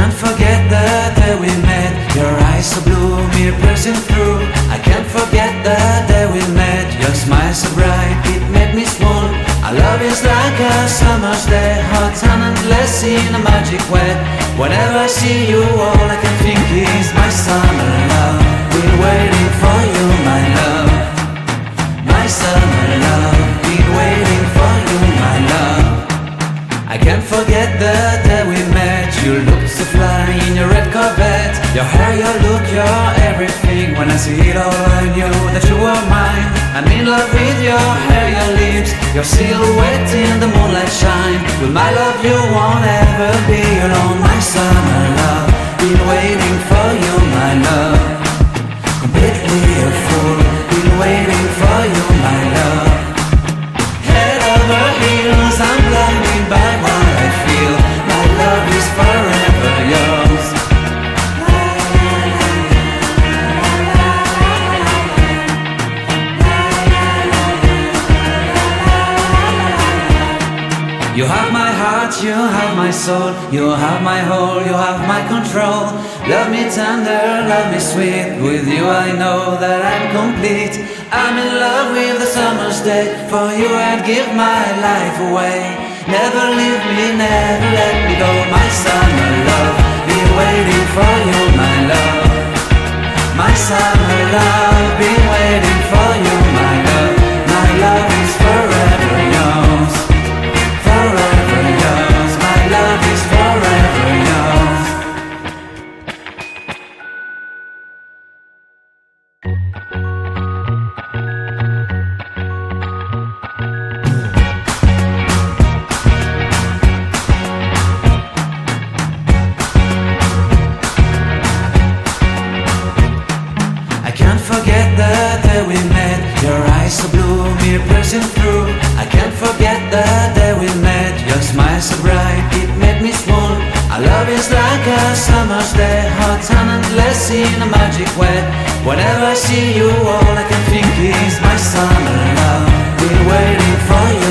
can't forget the day we met. Your eyes so blue, me piercing through. I can't forget the day we met. Your smile so bright, it made me swoon. Our love is like a summer's day, hot and endless in a magic way. Whenever I see you, all I can think is my summer love. Been waiting for you, my love. My summer love. Been waiting for you, my love. I can't forget the day we met. You looked so fly in your red Corvette. Your hair, your look, your everything. When I see it all, I knew that you were mine. I'm in love with your hair, your lips, your silhouette in the moonlight shine. With my love you won't ever be alone. My summer love, been waiting for you, my love. Completely a fool, been waiting for you, my love. Head over heels, I'm blinded by what I feel. My love is forever yours. You have my heart, you have my soul. You have my whole, you have my control. Love me tender, love me sweet. With you I know that I'm complete. I'm in love with the summer's day. For you I'd give my life away. Never leave me, never let me go. My summer love, been waiting for you, my love. My summer love, been waiting for you, my love. My love is forever yours. Forever yours, my love is forever yours. I can't forget the day we met. Your eyes so blue, me piercing through. I can't forget the day we met. Your smile so bright, it made me swoon. Our love is like a summer's day, hot and endless in a magic way. Whenever I see you, all I can think is my summer love. Been waiting for you.